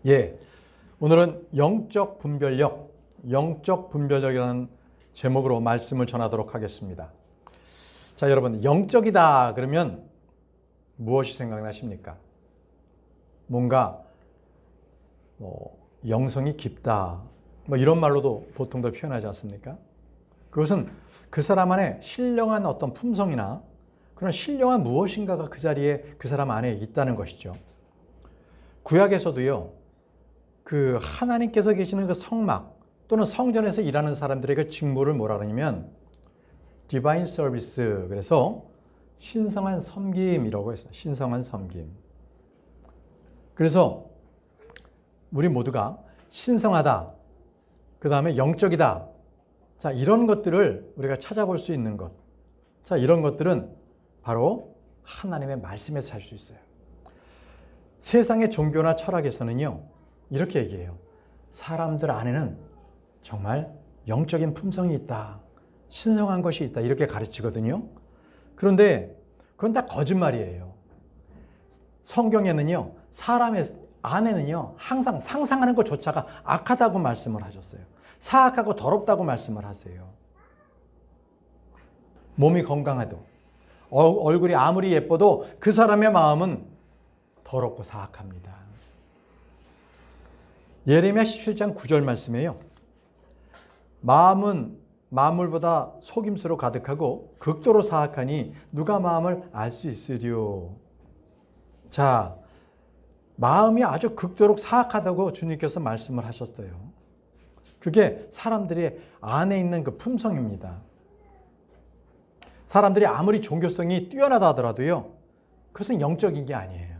예, 오늘은 영적 분별력이라는 제목으로 말씀을 전하도록 하겠습니다. 자, 여러분, 영적이다 그러면 무엇이 생각나십니까? 뭔가 영성이 깊다, 이런 말로도 보통들 표현하지 않습니까? 그것은 그 사람 안에 신령한 어떤 품성이나 그런 신령한 무엇인가가 그 자리에 그 사람 안에 있다는 것이죠. 구약에서도요, 그 하나님께서 계시는 그 성막 또는 성전에서 일하는 사람들의 그 직무를 뭐라 그러냐면 디바인 서비스, 그래서 신성한 섬김이라고 했어요. 신성한 섬김. 그래서 우리 모두가 신성하다, 그 다음에 영적이다, 자, 이런 것들을 우리가 찾아볼 수 있는 것, 자, 이런 것들은 바로 하나님의 말씀에서 찾을 수 있어요. 세상의 종교나 철학에서는요, 이렇게 얘기해요. 사람들 안에는 정말 영적인 품성이 있다, 신성한 것이 있다, 이렇게 가르치거든요. 그런데 그건 다 거짓말이에요. 성경에는요, 사람의 안에는요, 항상 상상하는 것조차가 악하다고 말씀을 하셨어요. 사악하고 더럽다고 말씀을 하세요. 몸이 건강해도, 얼굴이 아무리 예뻐도 그 사람의 마음은 더럽고 사악합니다. 예레미야 17장 9절 말씀이에요. 마음은 만물보다 속임수로 가득하고 극도로 사악하니 누가 마음을 알 수 있으리요. 자, 마음이 아주 극도로 사악하다고 주님께서 말씀을 하셨어요. 그게 사람들의 안에 있는 그 품성입니다. 사람들이 아무리 종교성이 뛰어나다 하더라도요, 그것은 영적인 게 아니에요.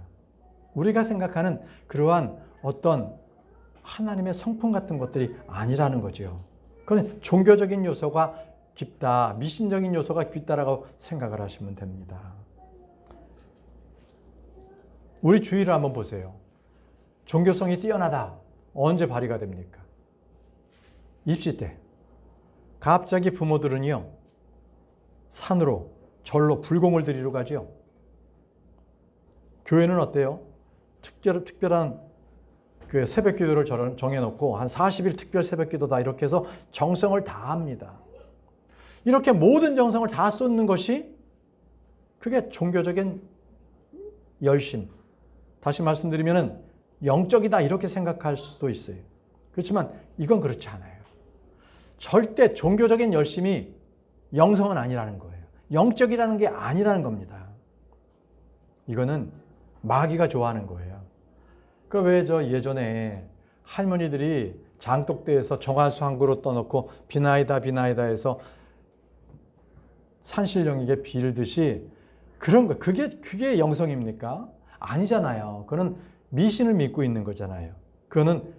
우리가 생각하는 그러한 어떤 하나님의 성품 같은 것들이 아니라는 거죠. 그건 종교적인 요소가 깊다, 미신적인 요소가 깊다라고 생각을 하시면 됩니다. 우리 주위를 한번 보세요. 종교성이 뛰어나다, 언제 발휘가 됩니까? 입시 때. 갑자기 부모들은요, 산으로, 절로 불공을 드리러 가죠. 교회는 어때요? 특별한 그 새벽 기도를 정해놓고 한 40일 특별 새벽 기도다, 이렇게 해서 정성을 다합니다. 이렇게 모든 정성을 다 쏟는 것이 그게 종교적인 열심, 다시 말씀드리면 영적이다, 이렇게 생각할 수도 있어요. 그렇지만 이건 그렇지 않아요. 절대 종교적인 열심이 영성은 아니라는 거예요. 영적이라는 게 아니라는 겁니다. 이거는 마귀가 좋아하는 거예요. 그 왜 저 예전에 할머니들이 장독대에서 정화수 한 그릇 떠놓고 비나이다 해서 산신령에게 빌듯이 그런 거, 그게 영성입니까? 아니잖아요. 그거는 미신을 믿고 있는 거잖아요. 그거는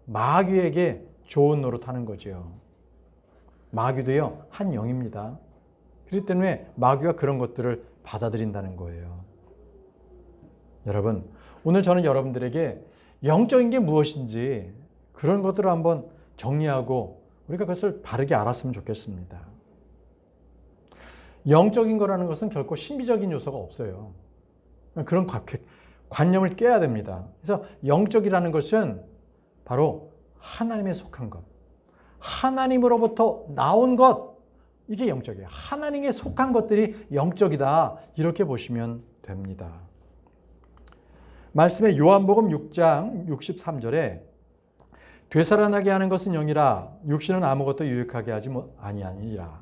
마귀에게 좋은 노릇하는 거죠. 마귀도요, 한 영입니다. 그렇기 때문에 마귀가 그런 것들을 받아들인다는 거예요. 여러분, 오늘 저는 여러분들에게 영적인 게 무엇인지 그런 것들을 한번 정리하고 우리가 그것을 바르게 알았으면 좋겠습니다. 영적인 거라는 것은 결코 신비적인 요소가 없어요. 그런 관념을 깨야 됩니다. 그래서 영적이라는 것은 바로 하나님에 속한 것, 하나님으로부터 나온 것, 이게 영적이에요. 하나님에 속한 것들이 영적이다, 이렇게 보시면 됩니다. 말씀에 요한복음 6장 63절에 되살아나게 하는 것은 영이라 육신은 아무것도 유익하게 하지 아니하니라.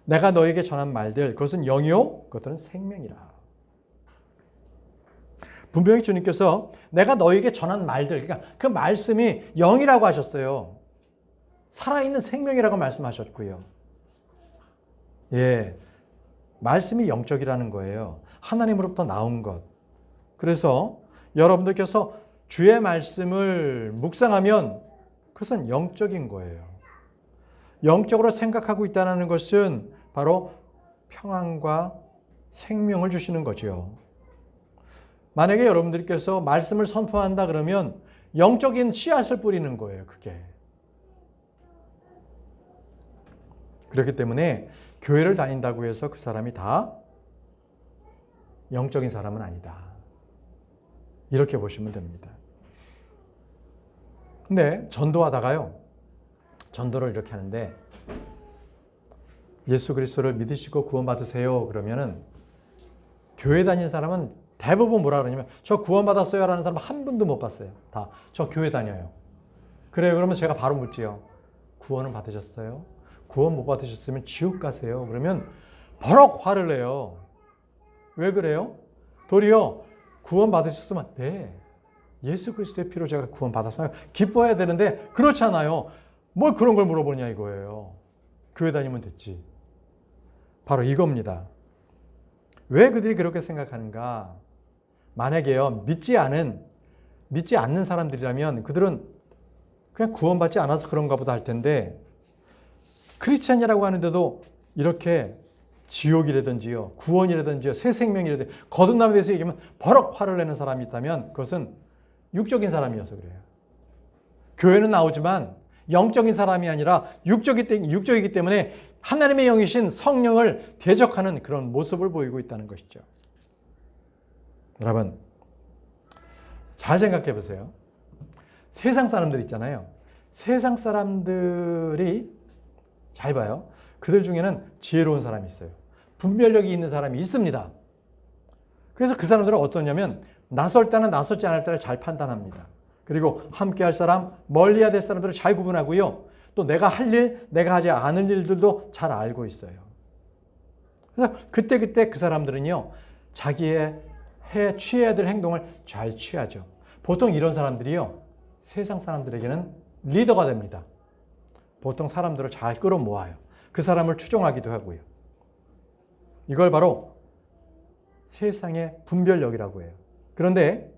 내가 너에게 전한 말들, 그것은 영이요 그것들은 생명이라. 분명히 주님께서 내가 너에게 전한 말들, 그러니까 그 말씀이 영이라고 하셨어요. 살아있는 생명이라고 말씀하셨고요. 예, 말씀이 영적이라는 거예요. 하나님으로부터 나온 것. 그래서 여러분들께서 주의 말씀을 묵상하면 그것은 영적인 거예요. 영적으로 생각하고 있다는 것은 바로 평안과 생명을 주시는 거죠. 만약에 여러분들께서 말씀을 선포한다 그러면 영적인 씨앗을 뿌리는 거예요, 그게. 그렇기 때문에 교회를 다닌다고 해서 그 사람이 다 영적인 사람은 아니다, 이렇게 보시면 됩니다. 근데 전도하다가요. 전도를 이렇게 하는데 예수 그리스도를 믿으시고 구원받으세요. 그러면은 교회 다니는 사람은 대부분 뭐라 그러냐면 저 구원받았어요 라는 사람 한 분도 못 봤어요. 다 저 교회 다녀요. 그래요. 그러면 제가 바로 묻지요. 구원은 받으셨어요? 구원 못 받으셨으면 지옥 가세요. 그러면 버럭 화를 내요. 왜 그래요? 도리어 구원 받으셨으면 네. 예수 그리스도의 피로 제가 구원 받았어요. 기뻐해야 되는데 그렇지 않아요. 뭘 그런 걸 물어보냐 이거예요. 교회 다니면 됐지. 바로 이겁니다. 왜 그들이 그렇게 생각하는가? 만약에요. 믿지 않는 사람들이라면 그들은 그냥 구원받지 않아서 그런가 보다 할 텐데 크리스찬이라고 하는데도 이렇게 지옥이라든지요, 구원이라든지요, 새 생명이라든지 거듭남에 대해서 얘기하면 버럭 화를 내는 사람이 있다면 그것은 육적인 사람이어서 그래요. 교회는 나오지만 영적인 사람이 아니라 육적이기 때문에 하나님의 영이신 성령을 대적하는 그런 모습을 보이고 있다는 것이죠. 여러분, 잘 생각해 보세요. 세상 사람들 있잖아요. 세상 사람들이 잘 봐요. 그들 중에는 지혜로운 사람이 있어요. 분별력이 있는 사람이 있습니다. 그래서 그 사람들은 어떠냐면 나설 때는 나설지 않을 때를 잘 판단합니다. 그리고 함께 할 사람, 멀리 해야 될 사람들을 잘 구분하고요. 또 내가 할 일, 내가 하지 않을 일들도 잘 알고 있어요. 그래서 그때 그 사람들은요. 자기의 취해야 될 행동을 잘 취하죠. 보통 이런 사람들이요. 세상 사람들에게는 리더가 됩니다. 보통 사람들을 잘 끌어모아요. 그 사람을 추종하기도 하고요. 이걸 바로 세상의 분별력이라고 해요. 그런데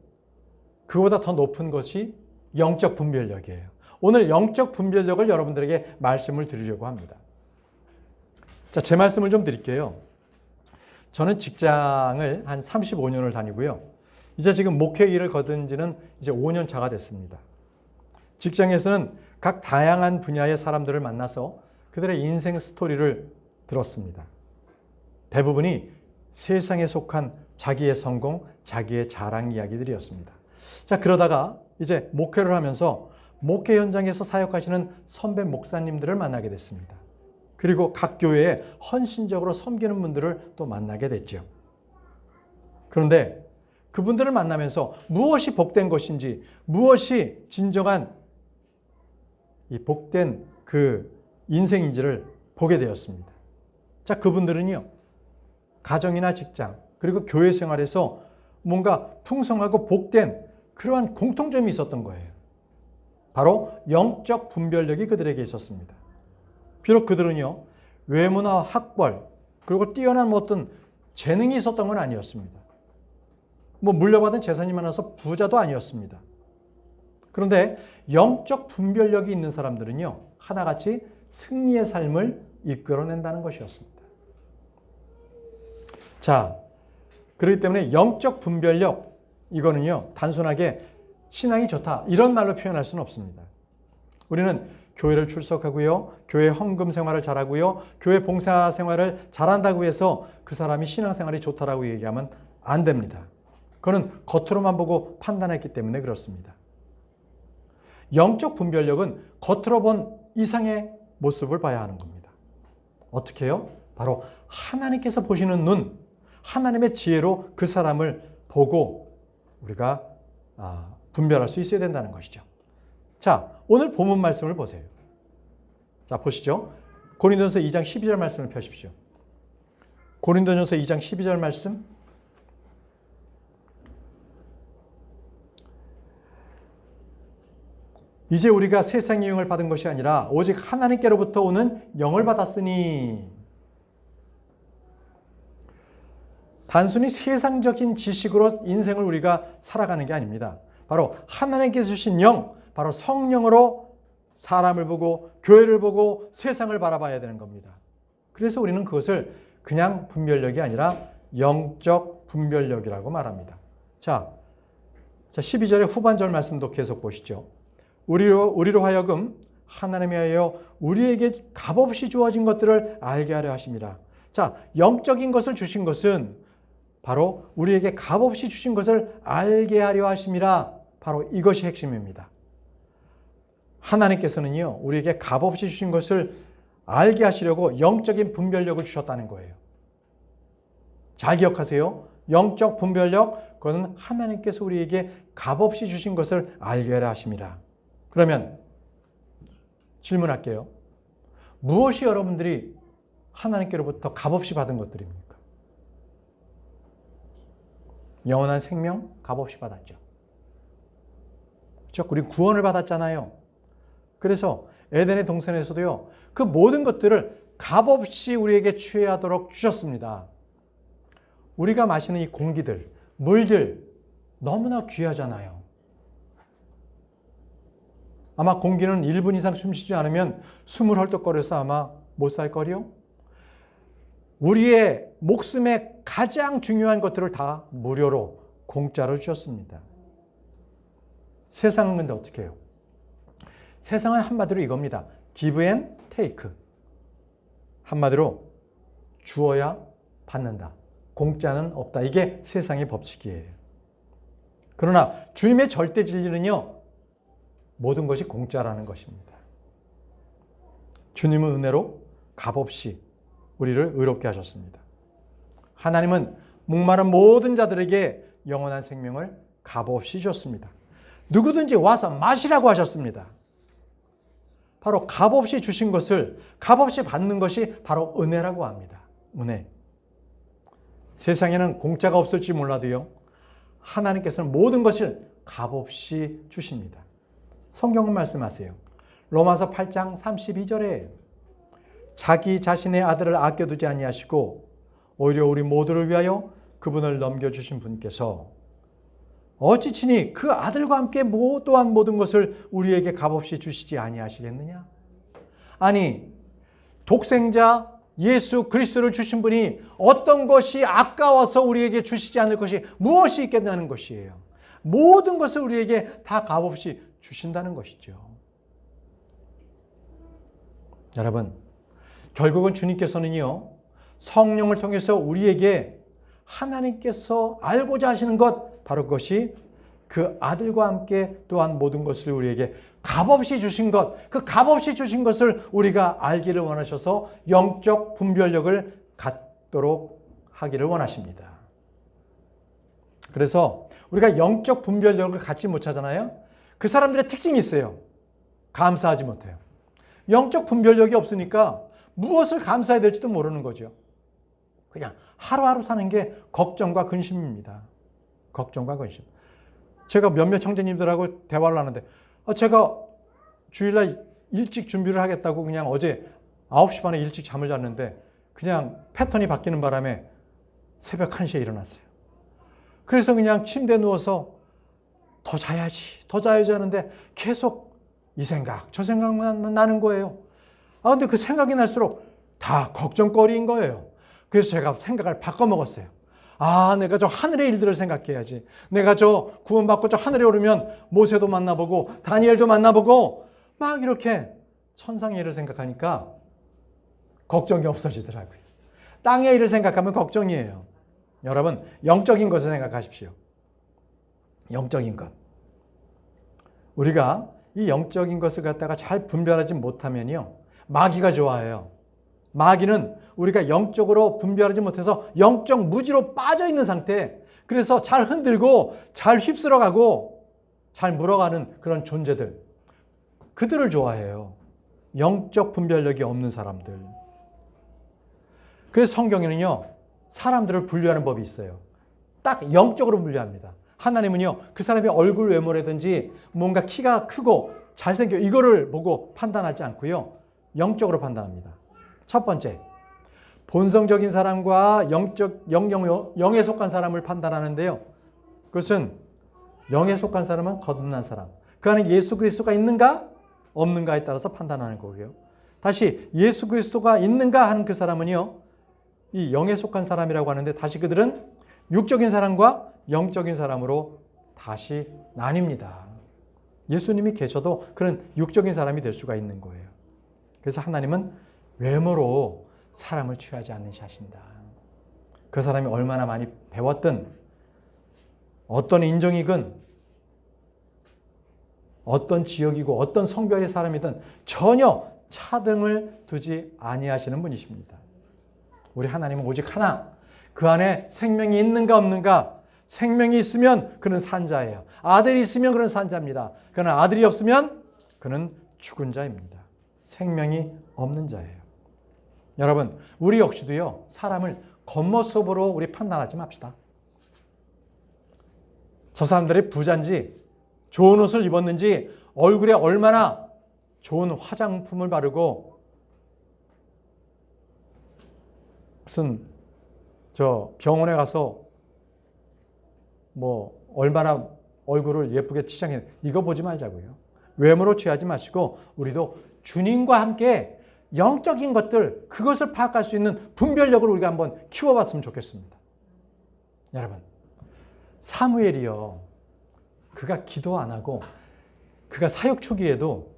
그보다 더 높은 것이 영적 분별력이에요. 오늘 영적 분별력을 여러분들에게 말씀을 드리려고 합니다. 자, 제 말씀을 좀 드릴게요. 저는 직장을 한 35년을 다니고요. 이제 지금 목회 일을 거둔 지는 이제 5년 차가 됐습니다. 직장에서는 각 다양한 분야의 사람들을 만나서 그들의 인생 스토리를 들었습니다. 대부분이 세상에 속한 자기의 성공, 자기의 자랑 이야기들이었습니다. 자, 그러다가 이제 목회를 하면서 목회 현장에서 사역하시는 선배 목사님들을 만나게 됐습니다. 그리고 각 교회에 헌신적으로 섬기는 분들을 또 만나게 됐죠. 그런데 그분들을 만나면서 무엇이 복된 것인지, 무엇이 진정한 이 복된 그 인생인지를 보게 되었습니다. 자, 그분들은요, 가정이나 직장, 그리고 교회 생활에서 뭔가 풍성하고 복된 그러한 공통점이 있었던 거예요. 바로 영적 분별력이 그들에게 있었습니다. 비록 그들은요, 외모나 학벌, 그리고 뛰어난 어떤 재능이 있었던 건 아니었습니다. 물려받은 재산이 많아서 부자도 아니었습니다. 그런데 영적 분별력이 있는 사람들은요, 하나같이 승리의 삶을 이끌어낸다는 것이었습니다. 자, 그렇기 때문에 영적 분별력, 이거는요, 단순하게 신앙이 좋다, 이런 말로 표현할 수는 없습니다. 우리는 교회를 출석하고요, 교회 헌금 생활을 잘하고요, 교회 봉사 생활을 잘한다고 해서 그 사람이 신앙생활이 좋다라고 얘기하면 안 됩니다. 그거는 겉으로만 보고 판단했기 때문에 그렇습니다. 영적 분별력은 겉으로 본 이상의 모습을 봐야 하는 겁니다. 어떻게 해요? 바로 하나님께서 보시는 눈, 하나님의 지혜로 그 사람을 보고 우리가 분별할 수 있어야 된다는 것이죠. 자, 오늘 본문 말씀을 보세요. 자, 보시죠. 고린도전서 2장 12절 말씀을 펴십시오. 고린도전서 2장 12절 말씀. 이제 우리가 세상의 영을 받은 것이 아니라 오직 하나님께로부터 오는 영을 받았으니. 단순히 세상적인 지식으로 인생을 우리가 살아가는 게 아닙니다. 바로 하나님께서 주신 영, 바로 성령으로 사람을 보고 교회를 보고 세상을 바라봐야 되는 겁니다. 그래서 우리는 그것을 그냥 분별력이 아니라 영적 분별력이라고 말합니다. 자 12절의 후반절 말씀도 계속 보시죠. 우리로 하여금 하나님이 하여 우리에게 값없이 주어진 것들을 알게 하려 하십니다. 자, 영적인 것을 주신 것은 바로 우리에게 값없이 주신 것을 알게 하려 하심이라. 바로 이것이 핵심입니다. 하나님께서는요, 우리에게 값없이 주신 것을 알게 하시려고 영적인 분별력을 주셨다는 거예요. 잘 기억하세요. 영적 분별력, 그것은 하나님께서 우리에게 값없이 주신 것을 알게 하려 하심이라. 그러면 질문할게요. 무엇이 여러분들이 하나님께로부터 값없이 받은 것들입니까? 영원한 생명 값없이 받았죠. 그렇죠? 우리 구원을 받았잖아요. 그래서 에덴의 동산에서도요, 그 모든 것들을 값없이 우리에게 취하도록 주셨습니다. 우리가 마시는 이 공기들, 물들 너무나 귀하잖아요. 아마 공기는 1분 이상 숨쉬지 않으면 숨을 헐떡거려서 아마 못 살 거리요. 우리의 목숨에 가장 중요한 것들을 다 무료로 공짜로 주셨습니다. 세상은 근데 어떻게 해요? 세상은 한마디로 이겁니다. give and take. 한마디로 주어야 받는다. 공짜는 없다. 이게 세상의 법칙이에요. 그러나 주님의 절대 진리는요, 모든 것이 공짜라는 것입니다. 주님은 은혜로 값없이 우리를 의롭게 하셨습니다. 하나님은 목마른 모든 자들에게 영원한 생명을 값없이 줬습니다. 누구든지 와서 마시라고 하셨습니다. 바로 값없이 주신 것을 값없이 받는 것이 바로 은혜라고 합니다. 은혜. 세상에는 공짜가 없을지 몰라도요, 하나님께서는 모든 것을 값없이 주십니다. 성경은 말씀하세요. 로마서 8장 32절에 자기 자신의 아들을 아껴두지 아니하시고 오히려 우리 모두를 위하여 그분을 넘겨주신 분께서 어찌 친히 그 아들과 함께 또한 모든 것을 우리에게 값없이 주시지 아니하시겠느냐? 아니, 독생자 예수 그리스도를 주신 분이 어떤 것이 아까워서 우리에게 주시지 않을 것이 무엇이 있겠냐는 것이에요. 모든 것을 우리에게 다 값없이 주신다는 것이죠. 여러분, 결국은 주님께서는요, 성령을 통해서 우리에게 하나님께서 알고자 하시는 것, 바로 그것이 그 아들과 함께 또한 모든 것을 우리에게 값없이 주신 것, 그 값없이 주신 것을 우리가 알기를 원하셔서 영적 분별력을 갖도록 하기를 원하십니다. 그래서 우리가 영적 분별력을 갖지 못하잖아요. 그 사람들의 특징이 있어요. 감사하지 못해요. 영적 분별력이 없으니까 무엇을 감사해야 될지도 모르는 거죠. 그냥 하루하루 사는 게 걱정과 근심입니다. 걱정과 근심. 제가 몇몇 형제님들하고 대화를 하는데 제가 주일날 일찍 준비를 하겠다고 그냥 어제 9시 반에 일찍 잠을 잤는데 그냥 패턴이 바뀌는 바람에 새벽 1시에 일어났어요. 그래서 그냥 침대에 누워서 더 자야지 하는데 계속 이 생각, 저 생각만 나는 거예요. 근데 그 생각이 날수록 다 걱정거리인 거예요. 그래서 제가 생각을 바꿔먹었어요. 내가 저 하늘의 일들을 생각해야지. 내가 저 구원받고 저 하늘에 오르면 모세도 만나보고 다니엘도 만나보고 막 이렇게 천상의 일을 생각하니까 걱정이 없어지더라고요. 땅의 일을 생각하면 걱정이에요. 여러분, 영적인 것을 생각하십시오. 영적인 것. 우리가 이 영적인 것을 갖다가 잘 분별하지 못하면요, 마귀가 좋아해요. 마귀는 우리가 영적으로 분별하지 못해서 영적 무지로 빠져있는 상태, 그래서 잘 흔들고 잘 휩쓸어가고 잘 물어가는 그런 존재들, 그들을 좋아해요. 영적 분별력이 없는 사람들. 그래서 성경에는요, 사람들을 분류하는 법이 있어요. 딱 영적으로 분류합니다. 하나님은요, 그 사람의 얼굴 외모라든지 뭔가 키가 크고 잘생겨 이거를 보고 판단하지 않고요, 영적으로 판단합니다. 첫 번째, 본성적인 사람과 영에 속한 사람을 판단하는데요. 그것은 영에 속한 사람은 거듭난 사람. 그 안에 예수 그리스도가 있는가 없는가에 따라서 판단하는 거고요. 다시 예수 그리스도가 있는가 하는 그 사람은요, 이 영에 속한 사람이라고 하는데 다시 그들은 육적인 사람과 영적인 사람으로 다시 나뉩니다. 예수님이 계셔도 그런 육적인 사람이 될 수가 있는 거예요. 그래서 하나님은 외모로 사람을 취하지 않으신다. 그 사람이 얼마나 많이 배웠든, 어떤 인종이건, 어떤 지역이고 어떤 성별의 사람이든 전혀 차등을 두지 아니하시는 분이십니다. 우리 하나님은 오직 하나, 그 안에 생명이 있는가 없는가, 생명이 있으면 그는 산자예요. 아들이 있으면 그는 산자입니다. 그러나 아들이 없으면 그는 죽은 자입니다. 생명이 없는 자예요. 여러분, 우리 역시도요, 사람을 겉모습으로 우리 판단하지 맙시다. 저 사람들이 부자인지, 좋은 옷을 입었는지, 얼굴에 얼마나 좋은 화장품을 바르고, 무슨, 병원에 가서, 얼마나 얼굴을 예쁘게 치장해. 이거 보지 말자고요. 외모로 취하지 마시고, 우리도 주님과 함께 영적인 것들, 그것을 파악할 수 있는 분별력을 우리가 한번 키워봤으면 좋겠습니다. 여러분, 사무엘이요, 그가 기도 안 하고 그가 사역 초기에도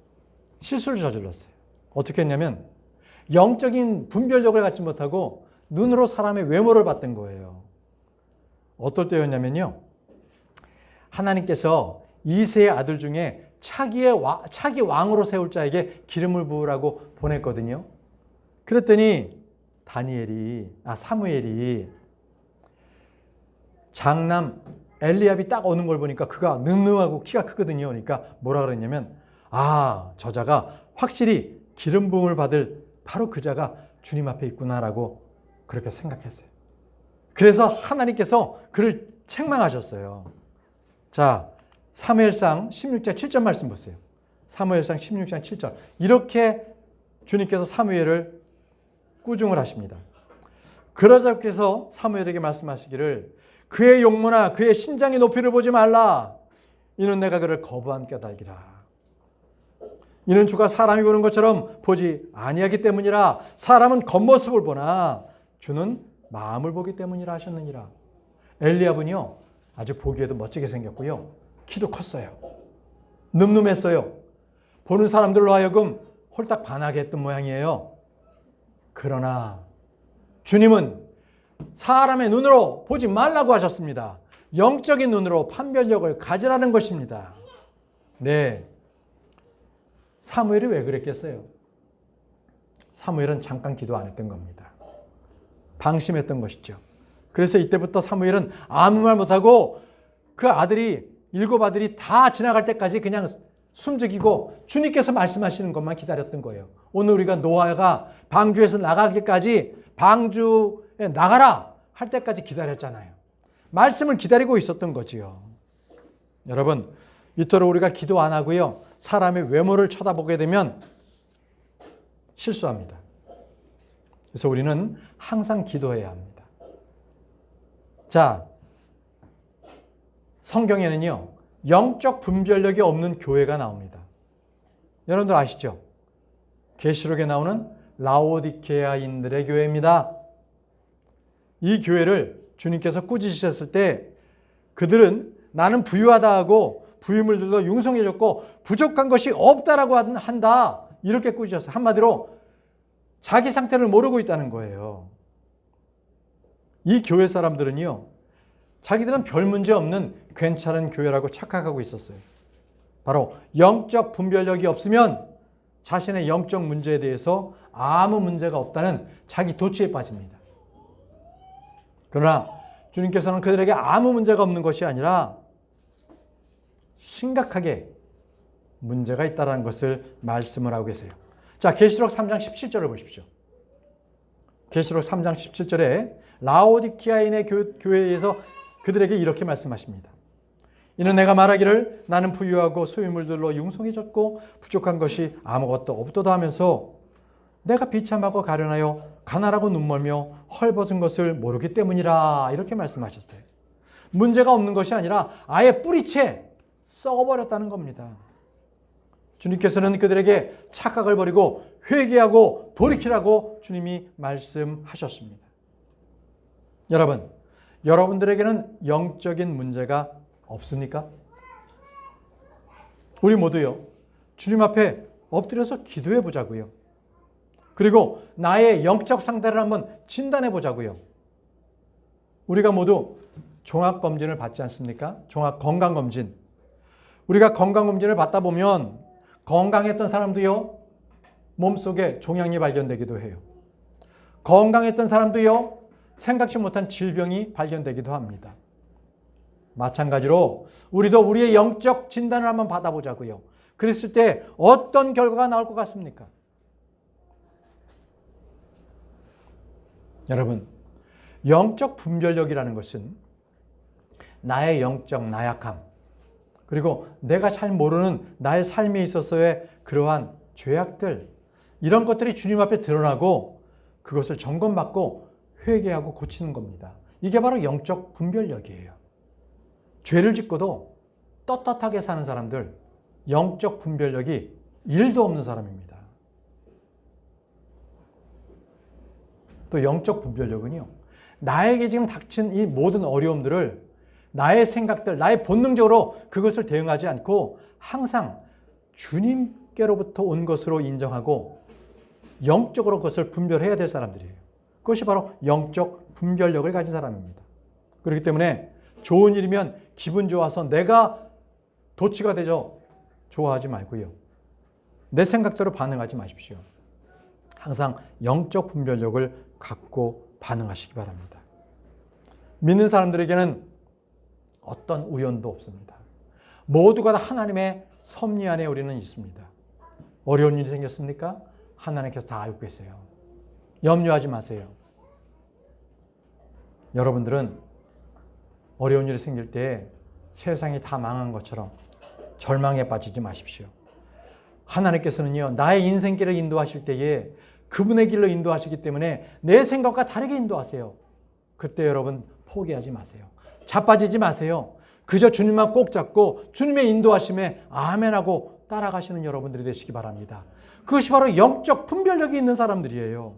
실수를 저질렀어요. 어떻게 했냐면 영적인 분별력을 갖지 못하고 눈으로 사람의 외모를 봤던 거예요. 어떨 때였냐면요, 하나님께서 이세의 아들 중에 차기 왕으로 세울 자에게 기름을 부으라고 보냈거든요. 그랬더니 사무엘이 장남 엘리압이 딱 오는 걸 보니까 그가 늠름하고 키가 크거든요. 그러니까 뭐라 그랬냐면, 저자가 확실히 기름 부음을 받을 바로 그자가 주님 앞에 있구나라고 그렇게 생각했어요. 그래서 하나님께서 그를 책망하셨어요. 자, 사무엘상 16장 7절 말씀 보세요. 사무엘상 16장 7절. 이렇게 주님께서 사무엘을 꾸중을 하십니다. 그러자 께서 사무엘에게 말씀하시기를, 그의 용모나 그의 신장의 높이를 보지 말라. 이는 내가 그를 거부한 까닭이라. 이는 주가 사람이 보는 것처럼 보지 아니하기 때문이라. 사람은 겉모습을 보나 주는 마음을 보기 때문이라 하셨느니라. 엘리압은요, 아주 보기에도 멋지게 생겼고요, 키도 컸어요. 늠름했어요. 보는 사람들로 하여금 홀딱 반하게 했던 모양이에요. 그러나 주님은 사람의 눈으로 보지 말라고 하셨습니다. 영적인 눈으로 판별력을 가지라는 것입니다. 네. 사무엘이 왜 그랬겠어요? 사무엘은 잠깐 기도 안 했던 겁니다. 방심했던 것이죠. 그래서 이때부터 사무엘은 아무 말 못하고 그 일곱 아들이 다 지나갈 때까지 그냥 숨죽이고 주님께서 말씀하시는 것만 기다렸던 거예요. 오늘 우리가 노아가 방주에서 나가기까지, 방주에 나가라 할 때까지 기다렸잖아요. 말씀을 기다리고 있었던 거지요. 여러분, 이토록 우리가 기도 안 하고요, 사람의 외모를 쳐다보게 되면 실수합니다. 그래서 우리는 항상 기도해야 합니다. 자, 성경에는요, 영적 분별력이 없는 교회가 나옵니다. 여러분들 아시죠? 계시록에 나오는 라오디게아인들의 교회입니다. 이 교회를 주님께서 꾸짖으셨을 때 그들은 나는 부유하다 하고 부유물 들도 융성해졌고 부족한 것이 없다라고 한다, 이렇게 꾸짖었어요. 한마디로 자기 상태를 모르고 있다는 거예요. 이 교회 사람들은요, 자기들은 별 문제 없는 괜찮은 교회라고 착각하고 있었어요. 바로 영적 분별력이 없으면 자신의 영적 문제에 대해서 아무 문제가 없다는 자기 도취에 빠집니다. 그러나 주님께서는 그들에게 아무 문제가 없는 것이 아니라 심각하게 문제가 있다는 것을 말씀을 하고 계세요. 자, 계시록 3장 17절을 보십시오. 계시록 3장 17절에 라오디키아인의 교회에서 그들에게 이렇게 말씀하십니다. 이는 내가 말하기를 나는 부유하고 소유물들로 융성해졌고 부족한 것이 아무것도 없도다 하면서 내가 비참하고 가련하여 가난하고 눈멀며 헐벗은 것을 모르기 때문이라, 이렇게 말씀하셨어요. 문제가 없는 것이 아니라 아예 뿌리채 썩어버렸다는 겁니다. 주님께서는 그들에게 착각을 버리고 회개하고 돌이키라고 주님이 말씀하셨습니다. 여러분, 여러분들에게는 영적인 문제가 없습니까? 우리 모두요, 주님 앞에 엎드려서 기도해 보자고요. 그리고 나의 영적 상태를 한번 진단해 보자고요. 우리가 모두 종합검진을 받지 않습니까? 종합건강검진. 우리가 건강검진을 받다 보면 건강했던 사람도요, 몸속에 종양이 발견되기도 해요. 건강했던 사람도요, 생각지 못한 질병이 발견되기도 합니다. 마찬가지로 우리도 우리의 영적 진단을 한번 받아보자고요. 그랬을 때 어떤 결과가 나올 것 같습니까? 여러분, 영적 분별력이라는 것은 나의 영적 나약함, 그리고 내가 잘 모르는 나의 삶에 있어서의 그러한 죄악들, 이런 것들이 주님 앞에 드러나고 그것을 점검받고 회개하고 고치는 겁니다. 이게 바로 영적 분별력이에요. 죄를 짓고도 떳떳하게 사는 사람들, 영적 분별력이 1도 없는 사람입니다. 또 영적 분별력은요, 나에게 지금 닥친 이 모든 어려움들을 나의 생각들, 나의 본능적으로 그것을 대응하지 않고 항상 주님께로부터 온 것으로 인정하고 영적으로 그것을 분별해야 될 사람들이에요. 그것이 바로 영적 분별력을 가진 사람입니다. 그렇기 때문에 좋은 일이면 기분 좋아서 내가 도취가 되죠. 좋아하지 말고요. 내 생각대로 반응하지 마십시오. 항상 영적 분별력을 갖고 반응하시기 바랍니다. 믿는 사람들에게는 어떤 우연도 없습니다. 모두가 다 하나님의 섭리 안에 우리는 있습니다. 어려운 일이 생겼습니까? 하나님께서 다 알고 계세요. 염려하지 마세요. 여러분들은 어려운 일이 생길 때 세상이 다 망한 것처럼 절망에 빠지지 마십시오. 하나님께서는요, 나의 인생길을 인도하실 때에 그분의 길로 인도하시기 때문에 내 생각과 다르게 인도하세요. 그때 여러분 포기하지 마세요. 자빠지지 마세요. 그저 주님만 꼭 잡고 주님의 인도하심에 아멘하고 따라가시는 여러분들이 되시기 바랍니다. 그것이 바로 영적 분별력이 있는 사람들이에요.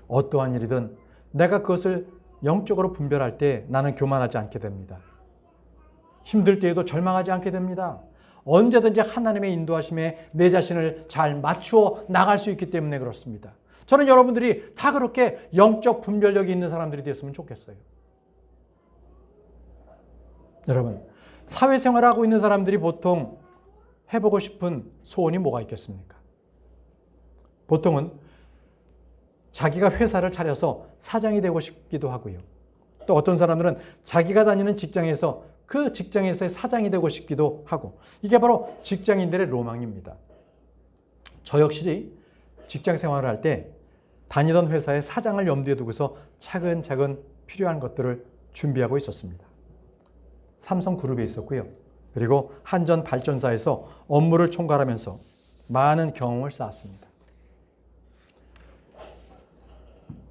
어떠한 일이든 내가 그것을 영적으로 분별할 때 나는 교만하지 않게 됩니다. 힘들 때에도 절망하지 않게 됩니다. 언제든지 하나님의 인도하심에 내 자신을 잘 맞추어 나갈 수 있기 때문에 그렇습니다. 저는 여러분들이 다 그렇게 영적 분별력이 있는 사람들이 됐으면 좋겠어요. 여러분, 사회생활을 하고 있는 사람들이 보통 해보고 싶은 소원이 뭐가 있겠습니까? 보통은 자기가 회사를 차려서 사장이 되고 싶기도 하고요. 또 어떤 사람들은 자기가 다니는 직장에서 그 직장에서의 사장이 되고 싶기도 하고, 이게 바로 직장인들의 로망입니다. 저 역시 직장 생활을 할 때 다니던 회사의 사장을 염두에 두고서 차근차근 필요한 것들을 준비하고 있었습니다. 삼성그룹에 있었고요. 그리고 한전발전사에서 업무를 총괄하면서 많은 경험을 쌓았습니다.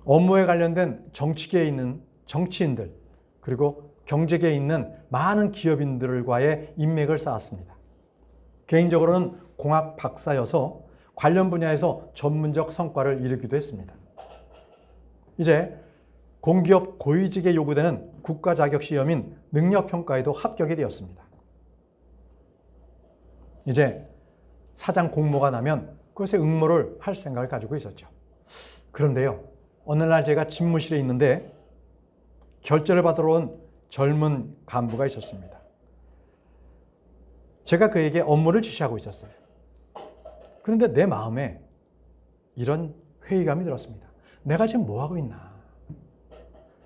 업무에 관련된 정치계에 있는 정치인들, 그리고 경제계에 있는 많은 기업인들과의 인맥을 쌓았습니다. 개인적으로는 공학 박사여서 관련 분야에서 전문적 성과를 이루기도 했습니다. 이제 공기업 고위직에 요구되는 국가 자격 시험인 능력평가에도 합격이 되었습니다. 이제 사장 공모가 나면 그것에 응모를 할 생각을 가지고 있었죠. 그런데요, 어느 날 제가 집무실에 있는데 결제를 받으러 온 젊은 간부가 있었습니다. 제가 그에게 업무를 지시하고 있었어요. 그런데 내 마음에 이런 회의감이 들었습니다. 내가 지금 뭐 하고 있나?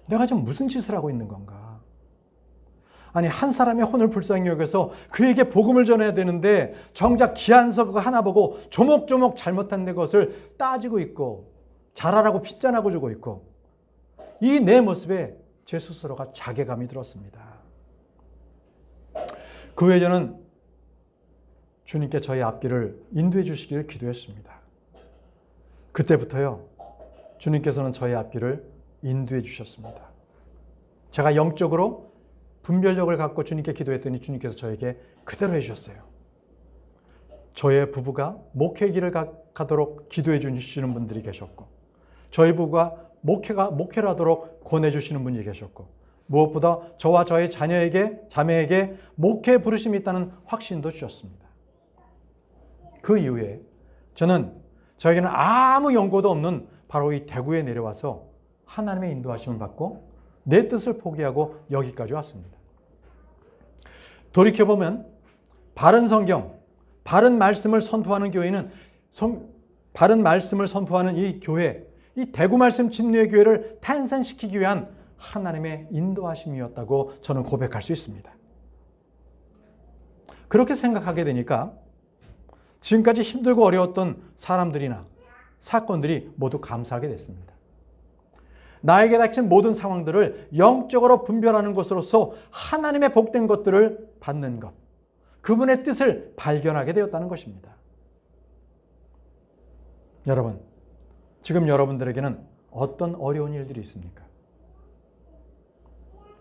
내가 지금 무슨 짓을 하고 있는 건가? 아니, 한 사람의 혼을 불쌍히 여겨서 그에게 복음을 전해야 되는데 정작 기한서 그거 하나 보고 조목조목 잘못한 내 것을 따지고 있고 잘하라고 핏잔하고 주고 있고, 이 내 모습에 제 스스로가 자괴감이 들었습니다. 그 후에 저는 주님께 저의 앞길을 인도해 주시기를 기도했습니다. 그때부터요, 주님께서는 저의 앞길을 인도해 주셨습니다. 제가 영적으로 분별력을 갖고 주님께 기도했더니 주님께서 저에게 그대로 해주셨어요. 저의 부부가 목회 길을 가도록 기도해 주시는 분들이 계셨고, 저희 부부가 목회를 하도록 권해주시는 분이 계셨고, 무엇보다 저와 저의 자매에게 목회 부르심이 있다는 확신도 주셨습니다. 그 이후에 저에게는 아무 연고도 없는 바로 이 대구에 내려와서 하나님의 인도하심을 받고 내 뜻을 포기하고 여기까지 왔습니다. 돌이켜보면 바른 성경, 바른 말씀을 선포하는 교회는 바른 말씀을 선포하는 이 교회, 이 대구 말씀 진리의 교회를 탄생시키기 위한 하나님의 인도하심이었다고 저는 고백할 수 있습니다. 그렇게 생각하게 되니까 지금까지 힘들고 어려웠던 사람들이나 사건들이 모두 감사하게 됐습니다. 나에게 닥친 모든 상황들을 영적으로 분별하는 것으로서 하나님의 복된 것들을 받는 것, 그분의 뜻을 발견하게 되었다는 것입니다. 여러분, 지금 여러분들에게는 어떤 어려운 일들이 있습니까?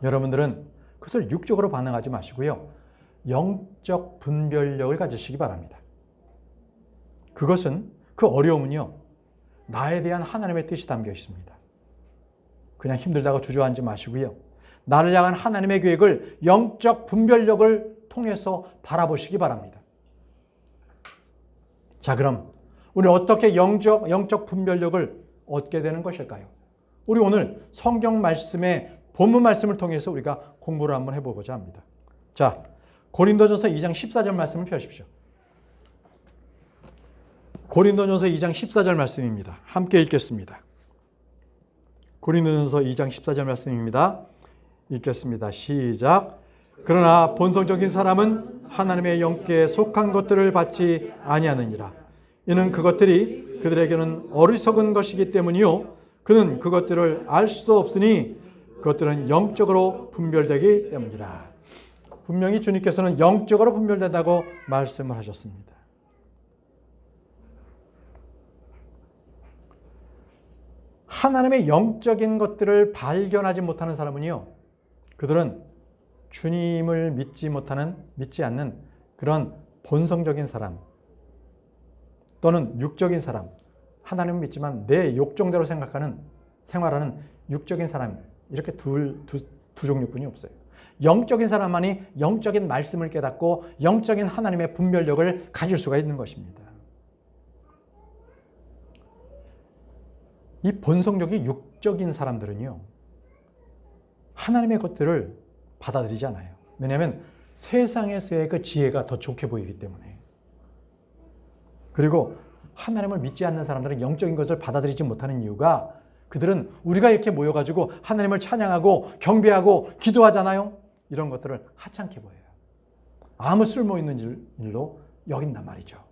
여러분들은 그것을 육적으로 반응하지 마시고요. 영적 분별력을 가지시기 바랍니다. 그것은, 그 어려움은요, 나에 대한 하나님의 뜻이 담겨 있습니다. 그냥 힘들다고 주저앉지 마시고요. 나를 향한 하나님의 계획을 영적 분별력을 통해서 바라보시기 바랍니다. 자, 그럼 우리 어떻게 영적 분별력을 얻게 되는 것일까요? 우리 오늘 성경 말씀의 본문 말씀을 통해서 우리가 공부를 한번 해보고자 합니다. 자, 고린도전서 2장 14절 말씀을 펴십시오. 고린도전서 2장 14절 말씀입니다. 함께 읽겠습니다. 고린도전서 2장 14절 말씀입니다. 읽겠습니다. 시작. 그러나 본성적인 사람은 하나님의 영께 속한 것들을 받지 아니하느니라. 이는 그것들이 그들에게는 어리석은 것이기 때문이요. 그는 그것들을 알 수도 없으니 그것들은 영적으로 분별되기 때문이라. 분명히 주님께서는 영적으로 분별된다고 말씀을 하셨습니다. 하나님의 영적인 것들을 발견하지 못하는 사람은요, 그들은 주님을 믿지 않는 그런 본성적인 사람 또는 육적인 사람, 하나님을 믿지만 내 욕정대로 생활하는 육적인 사람, 이렇게 두 종류뿐이 없어요. 영적인 사람만이 영적인 말씀을 깨닫고 영적인 하나님의 분별력을 가질 수가 있는 것입니다. 이 본성적인 육적인 사람들은요, 하나님의 것들을 받아들이지 않아요. 왜냐하면 세상에서의 그 지혜가 더 좋게 보이기 때문에. 그리고 하나님을 믿지 않는 사람들은 영적인 것을 받아들이지 못하는 이유가, 그들은 우리가 이렇게 모여가지고 하나님을 찬양하고 경배하고 기도하잖아요. 이런 것들을 하찮게 보여요. 아무 쓸모있는 일로 여긴단 말이죠.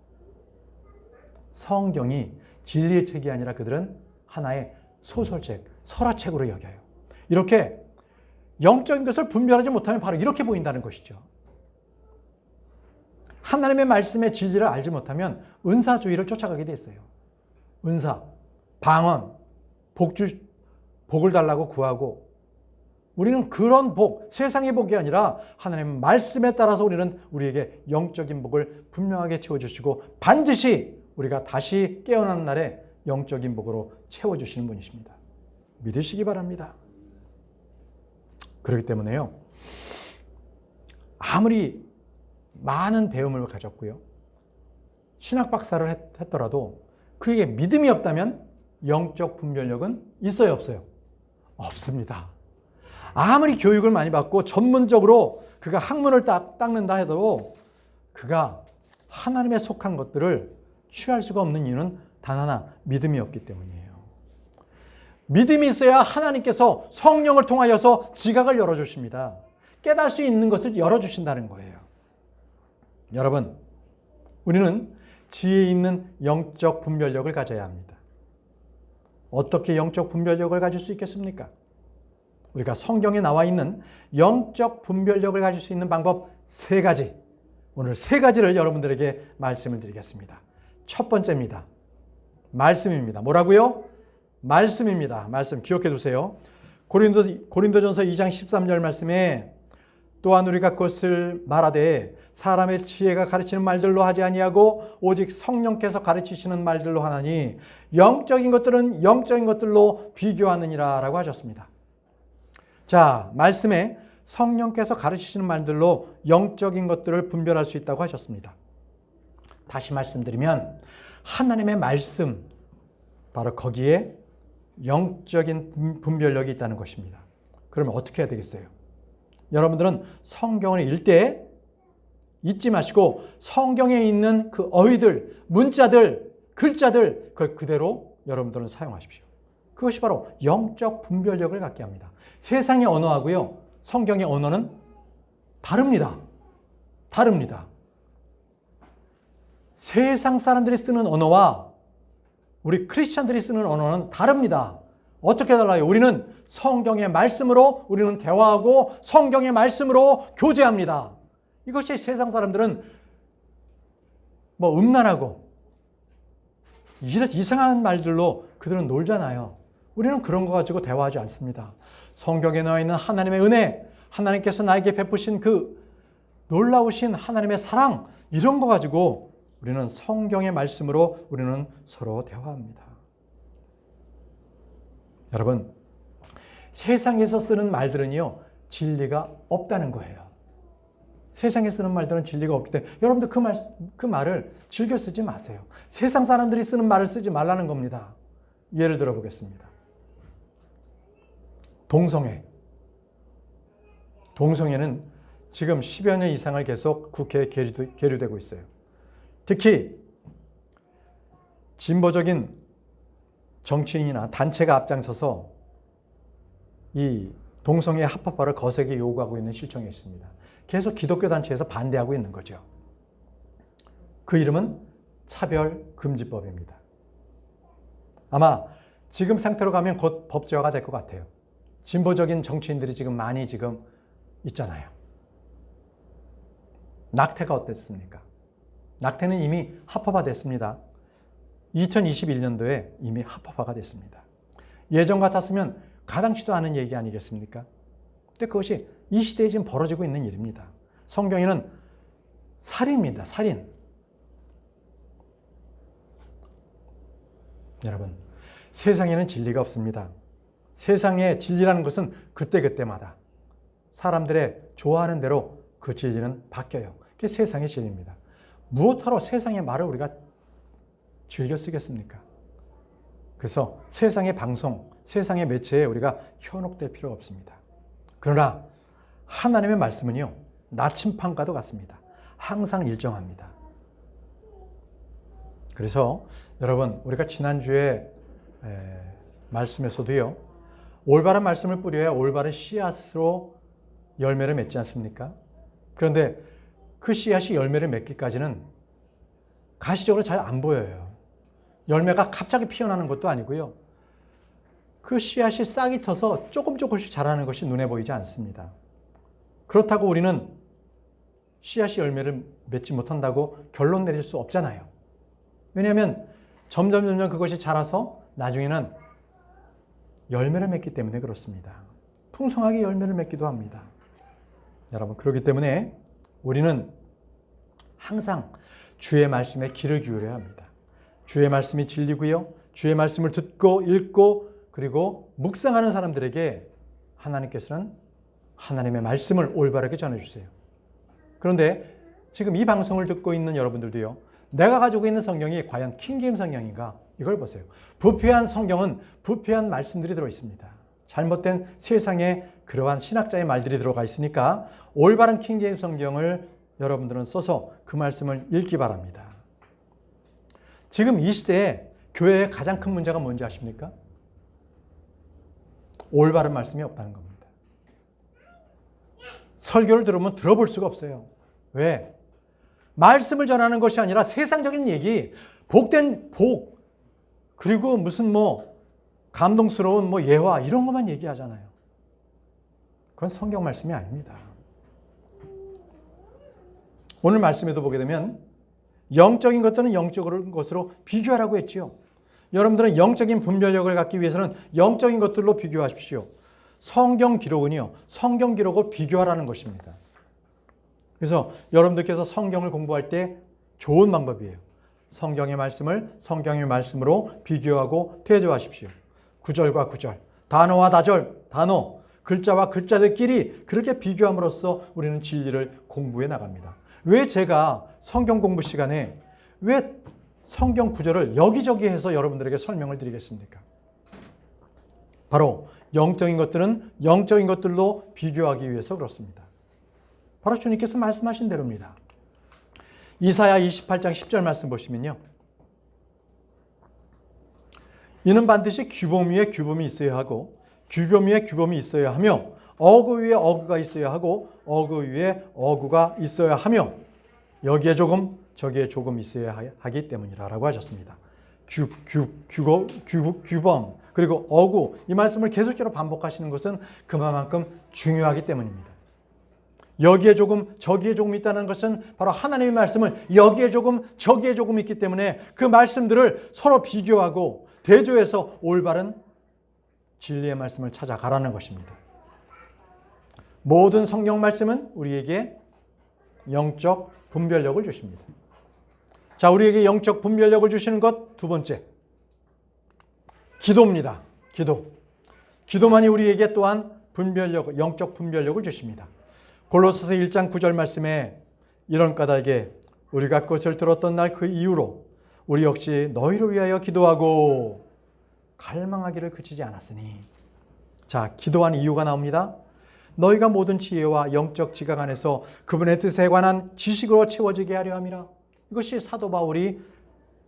성경이 진리의 책이 아니라 그들은 하나의 소설책, 설화책으로 여겨요. 이렇게 영적인 것을 분별하지 못하면 바로 이렇게 보인다는 것이죠. 하나님의 말씀의 진리를 알지 못하면 은사주의를 쫓아가게 돼 있어요. 은사, 방언, 복을 달라고 구하고, 우리는 그런 복, 세상의 복이 아니라 하나님의 말씀에 따라서 우리는 우리에게 영적인 복을 분명하게 채워주시고 반드시 우리가 다시 깨어나는 날에 영적인 복으로 채워주시는 분이십니다. 믿으시기 바랍니다. 그렇기 때문에요, 아무리 많은 배움을 가졌고요, 신학 박사를 했더라도 그에게 믿음이 없다면 영적 분별력은 있어요, 없어요? 없습니다. 아무리 교육을 많이 받고 전문적으로 그가 학문을 닦는다 해도 그가 하나님에 속한 것들을 취할 수가 없는 이유는 단 하나, 믿음이 없기 때문이에요. 믿음이 있어야 하나님께서 성령을 통하여서 지각을 열어주십니다. 깨달을 수 있는 것을 열어주신다는 거예요. 여러분, 우리는 지혜 있는 영적 분별력을 가져야 합니다. 어떻게 영적 분별력을 가질 수 있겠습니까? 우리가 성경에 나와 있는 영적 분별력을 가질 수 있는 방법 3가지, 오늘 3가지를 여러분들에게 말씀을 드리겠습니다. 첫 번째입니다. 말씀입니다. 뭐라고요? 말씀입니다. 말씀 기억해 두세요. 고린도전서 2장 13절 말씀에 또한 우리가 그것을 말하되 사람의 지혜가 가르치는 말들로 하지 아니하고 오직 성령께서 가르치시는 말들로 하나니 영적인 것들은 영적인 것들로 비교하느니라 라고 하셨습니다. 자, 말씀에 성령께서 가르치시는 말들로 영적인 것들을 분별할 수 있다고 하셨습니다. 다시 말씀드리면 하나님의 말씀, 바로 거기에 영적인 분별력이 있다는 것입니다. 그러면 어떻게 해야 되겠어요? 여러분들은 성경을 읽을 때 잊지 마시고 성경에 있는 그 어휘들, 문자들, 글자들 그걸 그대로 여러분들은 사용하십시오. 그것이 바로 영적 분별력을 갖게 합니다. 세상의 언어하고요, 성경의 언어는 다릅니다. 다릅니다. 세상 사람들이 쓰는 언어와 우리 크리스찬들이 쓰는 언어는 다릅니다. 어떻게 달라요? 우리는 성경의 말씀으로 우리는 대화하고 성경의 말씀으로 교제합니다. 이것이 세상 사람들은 뭐 음란하고 이상한 말들로 그들은 놀잖아요. 우리는 그런 거 가지고 대화하지 않습니다. 성경에 나와 있는 하나님의 은혜, 하나님께서 나에게 베푸신 그 놀라우신 하나님의 사랑, 이런 거 가지고 우리는 성경의 말씀으로 우리는 서로 대화합니다. 여러분, 세상에서 쓰는 말들은요, 진리가 없다는 거예요. 세상에 쓰는 말들은 진리가 없기 때문에 여러분들 그 말을 즐겨 쓰지 마세요. 세상 사람들이 쓰는 말을 쓰지 말라는 겁니다. 예를 들어 보겠습니다. 동성애. 동성애는 지금 10여 년 이상을 계속 국회에 계류되고 있어요. 특히 진보적인 정치인이나 단체가 앞장서서 이 동성애 합법화를 거세게 요구하고 있는 실정이 있습니다. 계속 기독교 단체에서 반대하고 있는 거죠. 그 이름은 차별금지법입니다. 아마 지금 상태로 가면 곧 법제화가 될 것 같아요. 진보적인 정치인들이 지금 많이 지금 있잖아요. 낙태가 어땠습니까? 낙태는 이미 합법화됐습니다. 2021년도에 이미 합법화가 됐습니다. 예전 같았으면 가당치도 않은 얘기 아니겠습니까? 근데 그것이 이 시대에 지금 벌어지고 있는 일입니다. 성경에는 살인입니다. 살인. 여러분, 세상에는 진리가 없습니다. 세상의 진리라는 것은 그때그때마다 사람들의 좋아하는 대로 그 진리는 바뀌어요. 그게 세상의 진리입니다. 무엇하러 세상의 말을 우리가 즐겨 쓰겠습니까? 그래서 세상의 방송, 세상의 매체에 우리가 현혹될 필요가 없습니다. 그러나 하나님의 말씀은요, 나침판과도 같습니다. 항상 일정합니다. 그래서 여러분, 우리가 지난주에 말씀에서도요, 올바른 말씀을 뿌려야 올바른 씨앗으로 열매를 맺지 않습니까? 그런데 그 씨앗이 열매를 맺기까지는 가시적으로 잘 안 보여요. 열매가 갑자기 피어나는 것도 아니고요. 그 씨앗이 싹이 터서 조금씩 자라는 것이 눈에 보이지 않습니다. 그렇다고 우리는 씨앗이 열매를 맺지 못한다고 결론 내릴 수 없잖아요. 왜냐하면 점점 그것이 자라서 나중에는 열매를 맺기 때문에 그렇습니다. 풍성하게 열매를 맺기도 합니다. 여러분, 그렇기 때문에 우리는 항상 주의 말씀에 귀를 기울여야 합니다. 주의 말씀이 진리고요. 주의 말씀을 듣고 읽고 그리고 묵상하는 사람들에게 하나님께서는 하나님의 말씀을 올바르게 전해주세요. 그런데 지금 이 방송을 듣고 있는 여러분들도요, 내가 가지고 있는 성경이 과연 킹제임스 성경인가? 이걸 보세요. 부패한 성경은 부패한 말씀들이 들어있습니다. 잘못된 세상에 그러한 신학자의 말들이 들어가 있으니까 올바른 킹제임스 성경을 여러분들은 써서 그 말씀을 읽기 바랍니다. 지금 이 시대에 교회의 가장 큰 문제가 뭔지 아십니까? 올바른 말씀이 없다는 겁니다. 설교를 들으면 들어볼 수가 없어요. 왜? 말씀을 전하는 것이 아니라 세상적인 얘기, 복된 복, 그리고 무슨 감동스러운 예화 이런 것만 얘기하잖아요. 그건 성경 말씀이 아닙니다. 오늘 말씀에도 보게 되면 영적인 것들은 영적인 것으로 비교하라고 했지요. 여러분들은 영적인 분별력을 갖기 위해서는 영적인 것들로 비교하십시오. 성경 기록은요, 성경 기록을 비교하라는 것입니다. 그래서 여러분들께서 성경을 공부할 때 좋은 방법이에요. 성경의 말씀을 성경의 말씀으로 비교하고 대조하십시오. 구절과 구절, 단어와 단어, 글자와 글자들끼리 그렇게 비교함으로써 우리는 진리를 공부해 나갑니다. 왜 제가 성경 공부 시간에 왜 성경 구절을 여기저기 해서 여러분들에게 설명을 드리겠습니까? 바로 영적인 것들은 영적인 것들로 비교하기 위해서 그렇습니다. 바로 주님께서 말씀하신 대로입니다. 이사야 28장 10절 말씀 보시면요. 이는 반드시 규범 위에 규범이 있어야 하고 규범 위에 규범이 있어야 하며 어구 위에 어구가 있어야 하고 어구 위에 어구가 있어야 하며 여기에 조금 저기에 조금 있어야 하기 때문이라고 하셨습니다. 규범 그리고 어구 이 말씀을 계속적으로 반복하시는 것은 그만큼 중요하기 때문입니다. 여기에 조금 저기에 조금 있다는 것은 바로 하나님의 말씀을 여기에 조금 저기에 조금 있기 때문에 그 말씀들을 서로 비교하고 대조해서 올바른 진리의 말씀을 찾아가라는 것입니다. 모든 성경 말씀은 우리에게 영적 분별력을 주십니다. 자, 우리에게 영적 분별력을 주시는 것 두 번째, 기도입니다. 기도만이 우리에게 또한 영적 분별력을 주십니다. 골로새서 1장 9절 말씀에 이런 까닭에 우리가 그것을 들었던 날 그 이후로 우리 역시 너희를 위하여 기도하고 갈망하기를 그치지 않았으니. 자, 기도한 이유가 나옵니다. 너희가 모든 지혜와 영적 지각 안에서 그분의 뜻에 관한 지식으로 채워지게 하려 함이라. 이것이 사도 바울이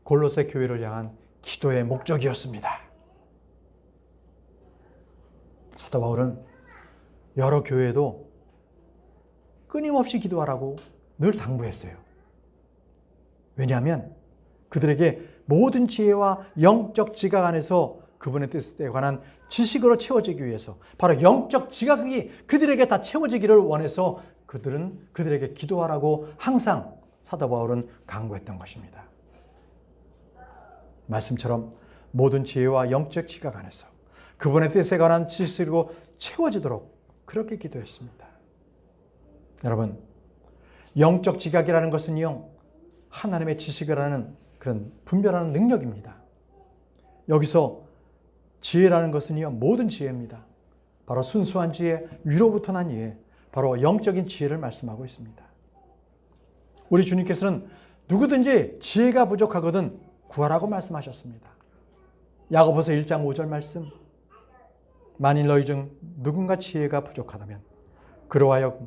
골로새 교회를 향한 기도의 목적이었습니다. 사도 바울은 여러 교회도 끊임없이 기도하라고 늘 당부했어요. 왜냐하면 그들에게 모든 지혜와 영적 지각 안에서 그분의 뜻에 관한 지식으로 채워지기 위해서 바로 영적 지각이 그들에게 다 채워지기를 원해서 그들에게 기도하라고 항상 사도 바울은 강구했던 것입니다. 말씀처럼 모든 지혜와 영적 지각 안에서 그분의 뜻에 관한 지식으로 채워지도록 그렇게 기도했습니다. 여러분, 영적 지각이라는 것은요, 하나님의 지식을 하는 그런 분별하는 능력입니다. 여기서 지혜라는 것은요, 모든 지혜입니다. 바로 순수한 지혜, 위로부터 난 지혜, 바로 영적인 지혜를 말씀하고 있습니다. 우리 주님께서는 누구든지 지혜가 부족하거든 구하라고 말씀하셨습니다. 야고보서 1장 5절 말씀, 만일 너희 중 누군가 지혜가 부족하다면 그러하여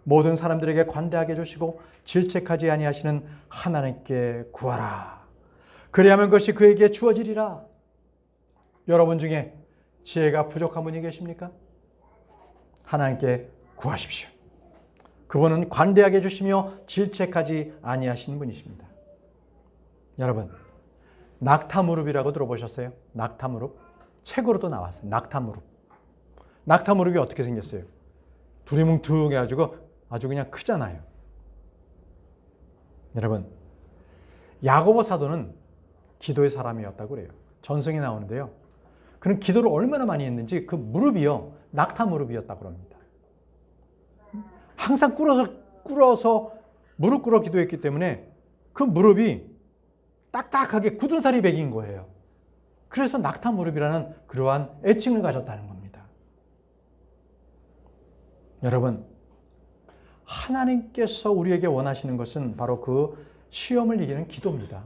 모든 사람들에게 관대하게 해주시고 질책하지 아니하시는 하나님께 구하라. 그리하면 그것이 그에게 주어지리라. 여러분 중에 지혜가 부족한 분이 계십니까? 하나님께 구하십시오. 그분은 관대하게 해주시며 질책하지 아니하시는 분이십니다. 여러분, 낙타무릎이라고 들어보셨어요? 낙타무릎? 책으로도 나왔어요. 낙타무릎. 낙타무릎이 어떻게 생겼어요? 두리뭉퉁해가지고 아주 그냥 크잖아요. 여러분, 야고보 사도는 기도의 사람이었다고 그래요. 전성에 나오는데요. 그는 기도를 얼마나 많이 했는지 그 무릎이요, 낙타무릎이었다고 합니다. 항상 꿇어서 무릎 꿇어 기도했기 때문에 그 무릎이 딱딱하게 굳은 살이 배긴 거예요. 그래서 낙타무릎이라는 그러한 애칭을 가졌다는 겁니다. 여러분, 하나님께서 우리에게 원하시는 것은 바로 그 시험을 이기는 기도입니다.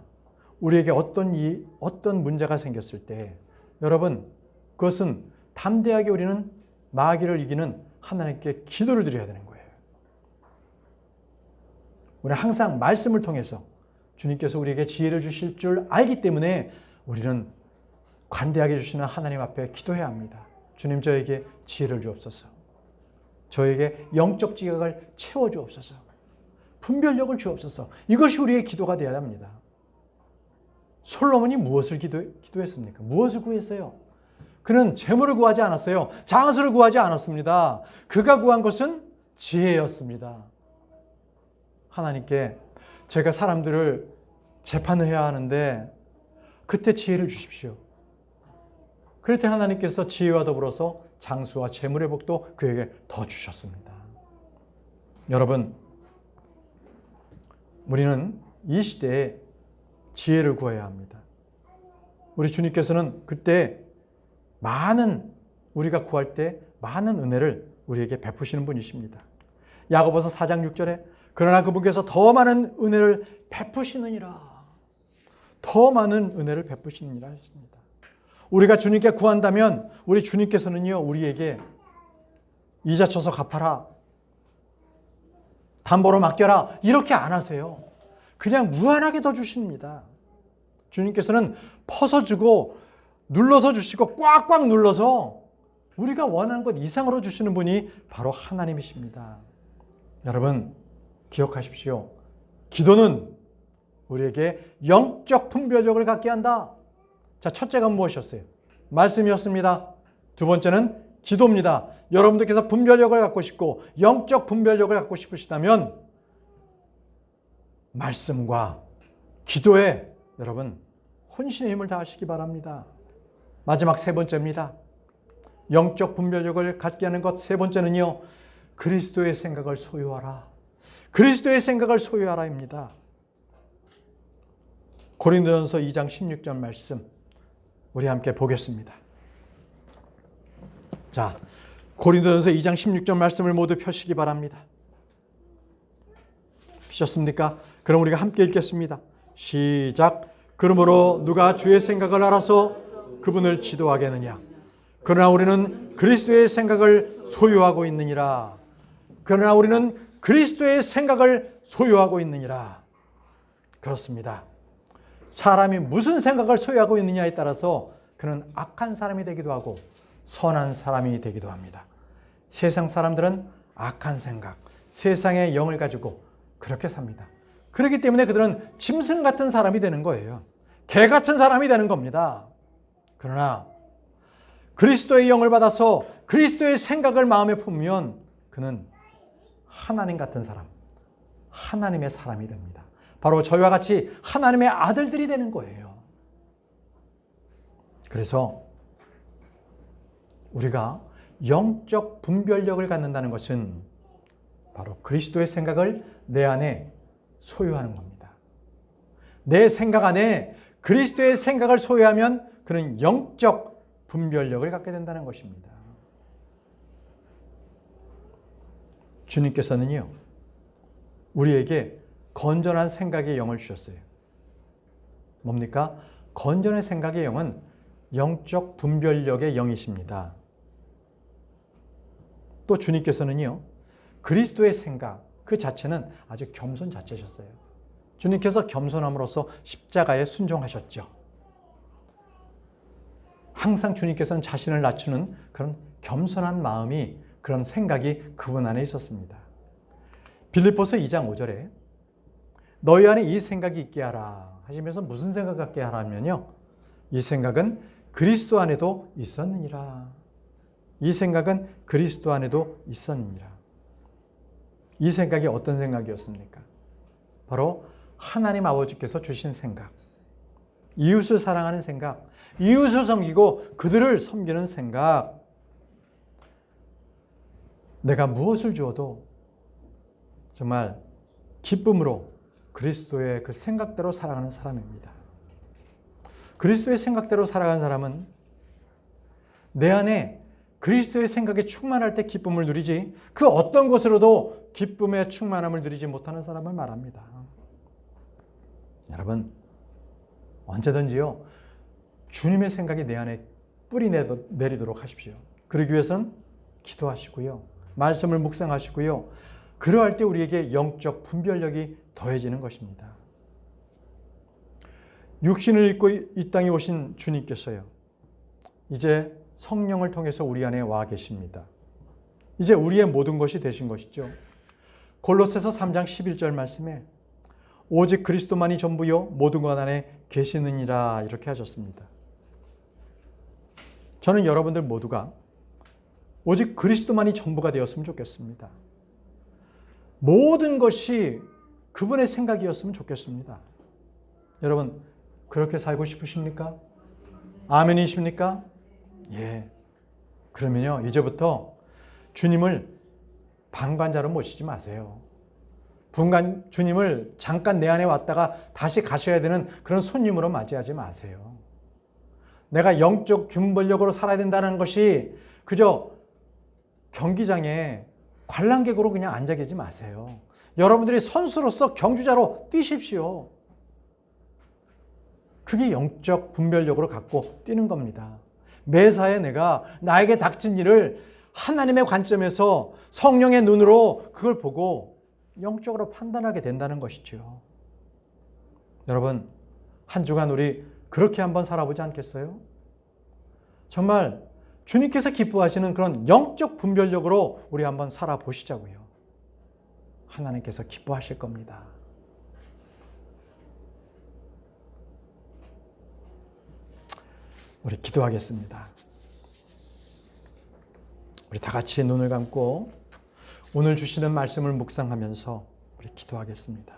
우리에게 어떤 문제가 생겼을 때 여러분, 그것은 담대하게 우리는 마귀를 이기는 하나님께 기도를 드려야 되는 거예요. 우리는 항상 말씀을 통해서 주님께서 우리에게 지혜를 주실 줄 알기 때문에 우리는 관대하게 주시는 하나님 앞에 기도해야 합니다. 주님, 저에게 지혜를 주옵소서. 저에게 영적 지각을 채워주옵소서. 분별력을 주옵소서. 이것이 우리의 기도가 되어야 합니다. 솔로몬이 무엇을 기도했습니까? 무엇을 구했어요? 그는 재물을 구하지 않았어요. 장수를 구하지 않았습니다. 그가 구한 것은 지혜였습니다. 하나님께 제가 사람들을 재판을 해야 하는데 그때 지혜를 주십시오. 그럴 때 하나님께서 지혜와 더불어서 장수와 재물의 복도 그에게 더 주셨습니다. 여러분, 우리는 이 시대에 지혜를 구해야 합니다. 우리 주님께서는 그때 우리가 구할 때 많은 은혜를 우리에게 베푸시는 분이십니다. 야고보서 4장 6절에 그러나 그분께서 더 많은 은혜를 베푸시느니라. 더 많은 은혜를 베푸시느니라 하십니다. 우리가 주님께 구한다면 우리 주님께서는요, 우리에게 이자 쳐서 갚아라, 담보로 맡겨라, 이렇게 안 하세요. 그냥 무한하게 더 주십니다. 주님께서는 퍼서 주고 눌러서 주시고 꽉꽉 눌러서 우리가 원하는 것 이상으로 주시는 분이 바로 하나님이십니다. 여러분 기억하십시오. 기도는 우리에게 영적 분별력을 갖게 한다. 자, 첫째가 무엇이었어요? 말씀이었습니다. 두 번째는 기도입니다. 여러분들께서 분별력을 갖고 싶고 영적 분별력을 갖고 싶으시다면 말씀과 기도에 여러분 혼신의 힘을 다하시기 바랍니다. 마지막 세 번째입니다. 영적 분별력을 갖게 하는 것 세 번째는요. 그리스도의 생각을 소유하라. 그리스도의 생각을 소유하라입니다. 고린도전서 2장 16절 말씀 우리 함께 보겠습니다. 자, 고린도전서 2장 16절 말씀을 모두 펴시기 바랍니다. 피셨습니까? 그럼 우리가 함께 읽겠습니다. 시작. 그러므로 누가 주의 생각을 알아서 그분을 지도하겠느냐? 그러나 우리는 그리스도의 생각을 소유하고 있느니라. 그러나 우리는 그리스도의 생각을 소유하고 있느니라. 그렇습니다. 사람이 무슨 생각을 소유하고 있느냐에 따라서 그는 악한 사람이 되기도 하고 선한 사람이 되기도 합니다. 세상 사람들은 악한 생각, 세상의 영을 가지고 그렇게 삽니다. 그렇기 때문에 그들은 짐승 같은 사람이 되는 거예요. 개 같은 사람이 되는 겁니다. 그러나 그리스도의 영을 받아서 그리스도의 생각을 마음에 품으면 그는 하나님 같은 사람, 하나님의 사람이 됩니다. 바로 저희와 같이 하나님의 아들들이 되는 거예요. 그래서 우리가 영적 분별력을 갖는다는 것은 바로 그리스도의 생각을 내 안에 소유하는 겁니다. 내 생각 안에 그리스도의 생각을 소유하면 그는 영적 분별력을 갖게 된다는 것입니다. 주님께서는요, 우리에게 건전한 생각의 영을 주셨어요. 뭡니까? 건전한 생각의 영은 영적 분별력의 영이십니다. 또 주님께서는요, 그리스도의 생각 그 자체는 아주 겸손 자체셨어요. 주님께서 겸손함으로써 십자가에 순종하셨죠. 항상 주님께서는 자신을 낮추는 그런 겸손한 마음이, 그런 생각이 그분 안에 있었습니다. 빌립보서 2장 5절에 너희 안에 이 생각이 있게 하라 하시면서 무슨 생각 갖게 하라면요, 이 생각은 그리스도 안에도 있었느니라. 이 생각은 그리스도 안에도 있었느니라. 이 생각이 어떤 생각이었습니까? 바로 하나님 아버지께서 주신 생각, 이웃을 사랑하는 생각, 이웃을 섬기고 그들을 섬기는 생각. 내가 무엇을 주어도 정말 기쁨으로 그리스도의 그 생각대로 살아가는 사람입니다. 그리스도의 생각대로 살아가는 사람은 내 안에 그리스도의 생각에 충만할 때 기쁨을 누리지, 그 어떤 것으로도 기쁨의 충만함을 누리지 못하는 사람을 말합니다. 여러분, 언제든지요, 주님의 생각이 내 안에 뿌리 내리도록 하십시오. 그러기 위해서는 기도하시고요, 말씀을 묵상하시고요, 그러할 때 우리에게 영적 분별력이 더해지는 것입니다. 육신을 입고 이 땅에 오신 주님께서요, 이제 성령을 통해서 우리 안에 와 계십니다. 이제 우리의 모든 것이 되신 것이죠. 골로새서 3장 11절 말씀에 오직 그리스도만이 전부요 모든 것 안에 계시느니라 이렇게 하셨습니다. 저는 여러분들 모두가 오직 그리스도만이 전부가 되었으면 좋겠습니다. 모든 것이 그분의 생각이었으면 좋겠습니다. 여러분, 그렇게 살고 싶으십니까? 아멘이십니까? 예. 그러면요, 이제부터 주님을 방관자로 모시지 마세요. 주님을 잠깐 내 안에 왔다가 다시 가셔야 되는 그런 손님으로 맞이하지 마세요. 내가 영적 분별력으로 살아야 된다는 것이 그저 경기장에 관람객으로 그냥 앉아 계지 마세요. 여러분들이 선수로서 경주자로 뛰십시오. 그게 영적 분별력으로 갖고 뛰는 겁니다. 매사에 내가 나에게 닥친 일을 하나님의 관점에서 성령의 눈으로 그걸 보고 영적으로 판단하게 된다는 것이죠. 여러분, 한 주간 우리 그렇게 한번 살아보지 않겠어요? 정말 주님께서 기뻐하시는 그런 영적 분별력으로 우리 한번 살아보시자고요. 하나님께서 기뻐하실 겁니다. 우리 기도하겠습니다. 우리 다 같이 눈을 감고 오늘 주시는 말씀을 묵상하면서 우리 기도하겠습니다.